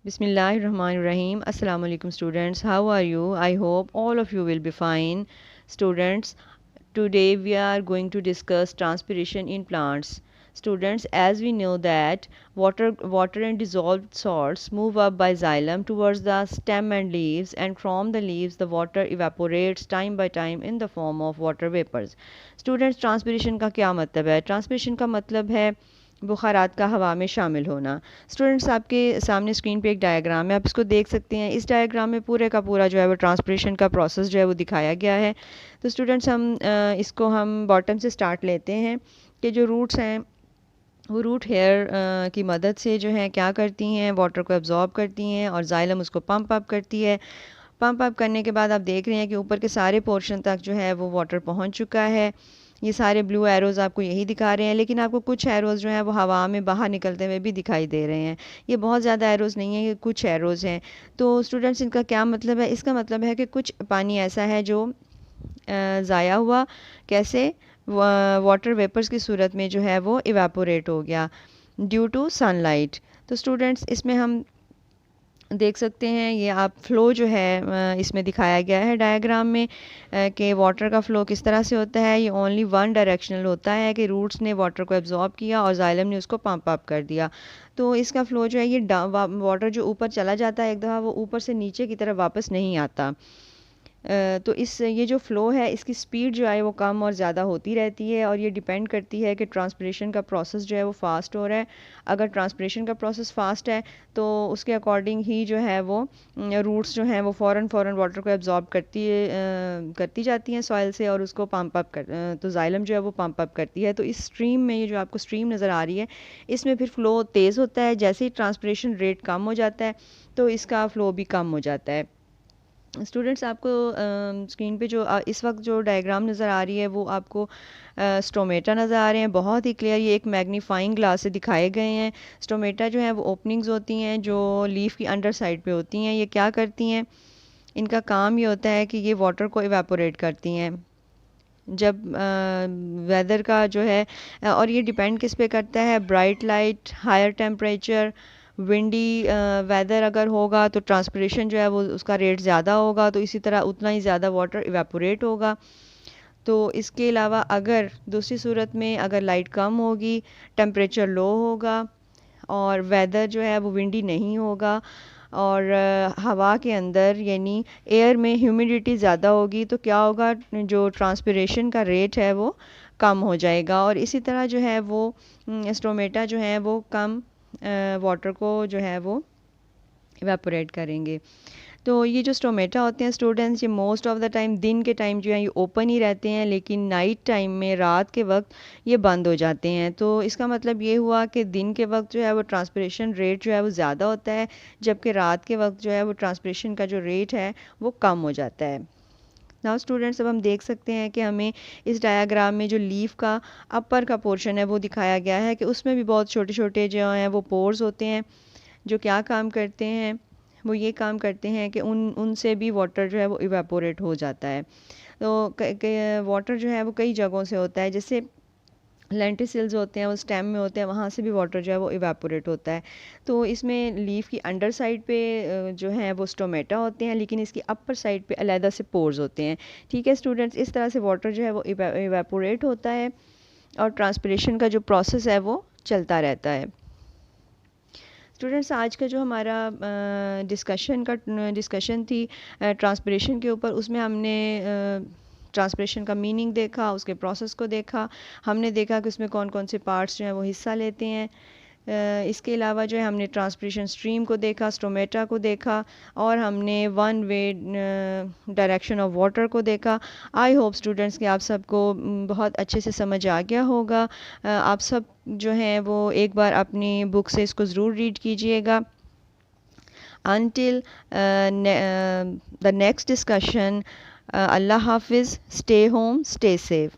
Bismillahirrahmanirrahim. Assalamu alaikum students. How are you? I hope all of you will be fine. Students, today we are going to discuss transpiration in plants. Students, as we know that water and dissolved salts move up by xylem towards the stem and leaves, and from the leaves the water evaporates time by time in the form of water vapors. Students, transpiration का क्या मतलब है? Transpiration का मतलब है बुखारात का हवा में शामिल होना। स्टूडेंट्स, आपके सामने स्क्रीन पे एक डायग्राम है, आप इसको देख सकते हैं। इस डायग्राम में पूरे का पूरा जो है वो ट्रांसपिरेशन का प्रोसेस जो है वो दिखाया गया है। तो स्टूडेंट्स, इसको हम बॉटम से स्टार्ट लेते हैं कि जो रूट्स हैं वो रूट हेयर की मदद से जो है क्या करती हैं, वाटर को एब्जॉर्ब करती हैं और जाइलम उसको पंप अप करती है। पंप अप करने के बाद आप देख रहे हैं कि ऊपर के सारे पोर्शन तक जो है वो वाटर पहुंच चुका है। ये सारे ब्लू एरोज़ आपको यही दिखा रहे हैं, लेकिन आपको कुछ एरोज़ जो हैं वो हवा में बाहर निकलते हुए भी दिखाई दे रहे हैं। ये बहुत ज़्यादा एरोज़ नहीं है, ये कुछ एरोज़ हैं। तो स्टूडेंट्स, इनका क्या मतलब है? इसका मतलब है कि कुछ पानी ऐसा है जो ज़ाया हुआ, कैसे? वाटर वेपर्स की सूरत में जो है वो इवेपोरेट हो गया ड्यू टू सनलाइट। तो स्टूडेंट्स, इसमें हम देख सकते हैं, ये आप फ़्लो जो है इसमें दिखाया गया है डायग्राम में कि वाटर का फ़्लो किस तरह से होता है। ये ओनली वन डायरेक्शनल होता है कि रूट्स ने वाटर को एब्जॉर्ब किया और जाइलम ने उसको पंप अप कर दिया। तो इसका फ़्लो जो है ये वाटर जो ऊपर चला जाता है एक दफ़ा, वो ऊपर से नीचे की तरफ वापस नहीं आता। तो इस ये जो फ़्लो है इसकी स्पीड जो है वो कम और ज़्यादा होती रहती है, और ये डिपेंड करती है कि ट्रांसपिरेशन का प्रोसेस जो है वो फ़ास्ट हो रहा है। अगर ट्रांसपिरेशन का प्रोसेस फ़ास्ट है तो उसके अकॉर्डिंग ही जो है वो रूट्स जो हैं वो फ़ौरन वाटर को एब्जॉर्ब करती जाती हैं सॉइल से, और उसको पंप अप तो जाइलम जो है वो पंप अप करती है। तो इस स्ट्रीम में, ये जो आपको स्ट्रीम नज़र आ रही है, इसमें फिर फ़्लो तेज़ होता है। जैसे ही ट्रांसपिरेशन रेट कम हो जाता है तो इसका फ़्लो भी कम हो जाता है। स्टूडेंट्स, आपको स्क्रीन पे जो इस वक्त जो डायग्राम नज़र आ रही है वो आपको स्टोमेटा नज़र आ रहे हैं, बहुत ही क्लियर। ये एक मैग्नीफाइंग ग्लास से दिखाए गए हैं। स्टोमेटा जो है वो ओपनिंग्स होती हैं जो लीफ की अंडर साइड पे होती हैं। ये क्या करती हैं? इनका काम ये होता है कि ये वाटर को इवेपोरेट करती हैं जब वेदर का जो है और ये डिपेंड किस पे करता है? Bright light, higher temperature, windy weather अगर होगा तो ट्रांसपिरेशन जो है वो उसका रेट ज़्यादा होगा, तो इसी तरह उतना ही ज़्यादा वाटर इवेपोरेट होगा। तो इसके अलावा अगर दूसरी सूरत में अगर लाइट कम होगी, टेम्परेचर लो होगा और वेदर जो है वो विंडी नहीं होगा, और हवा के अंदर यानी एयर में ह्यूमिडिटी ज़्यादा होगी, तो क्या होगा? जो ट्रांसपिरेशन का रेट है वो कम हो जाएगा, और इसी तरह जो है वो स्टोमेटा जो है वो कम वाटर को जो है वो इवेपोरेट करेंगे। तो ये जो स्टोमेटा होते हैं स्टूडेंट्स, ये मोस्ट ऑफ द टाइम दिन के टाइम जो है ये ओपन ही रहते हैं, लेकिन नाइट टाइम में, रात के वक्त ये बंद हो जाते हैं। तो इसका मतलब ये हुआ कि दिन के वक्त जो है वो ट्रांसपिरेशन रेट जो है वो ज़्यादा होता है, जबकि रात के वक्त जो है वो ट्रांसपिरेशन का जो रेट है वो कम हो जाता है। नाउ स्टूडेंट्स, अब हम देख सकते हैं कि हमें इस डायग्राम में जो लीफ का अपर का पोर्शन है वो दिखाया गया है कि उसमें भी बहुत छोटे छोटे जो हैं वो पोर्स होते हैं, जो क्या काम करते हैं? वो ये काम करते हैं कि उनसे भी वाटर जो है वो इवेपोरेट हो जाता है। तो वाटर जो है वो कई जगहों से होता है, जैसे लेंटिसिल्स होते हैं वो स्टेम में होते हैं, वहाँ से भी वाटर जो है वो इवेपोरेट होता है। तो इसमें लीफ की अंडर साइड पे जो है वो स्टोमेटा होते हैं, लेकिन इसकी अपर साइड पे अलहदा से पोर्स होते हैं। ठीक है स्टूडेंट्स, इस तरह से वाटर जो है वो इवेपोरेट होता है और ट्रांसपिरेशन का जो प्रोसेस है वो चलता रहता है। स्टूडेंट्स, आज का जो हमारा डिस्कशन थी ट्रांसपिरेशन के ऊपर, उसमें हमने ट्रांसपिरेशन का मीनिंग देखा, उसके प्रोसेस को देखा, हमने देखा कि उसमें कौन कौन से पार्ट्स जो हैं वो हिस्सा लेते हैं। इसके अलावा जो है हमने ट्रांसपिरेशन स्ट्रीम को देखा, स्टोमेटा को देखा, और हमने one way direction of water को देखा। आई होप स्टूडेंट्स कि आप सबको बहुत अच्छे से समझ आ गया होगा। आप सब जो हैं वो एक बार अपनी बुक से इसको ज़रूर रीड कीजिएगा। Until the next discussion, Allah Hafiz, stay home, stay safe.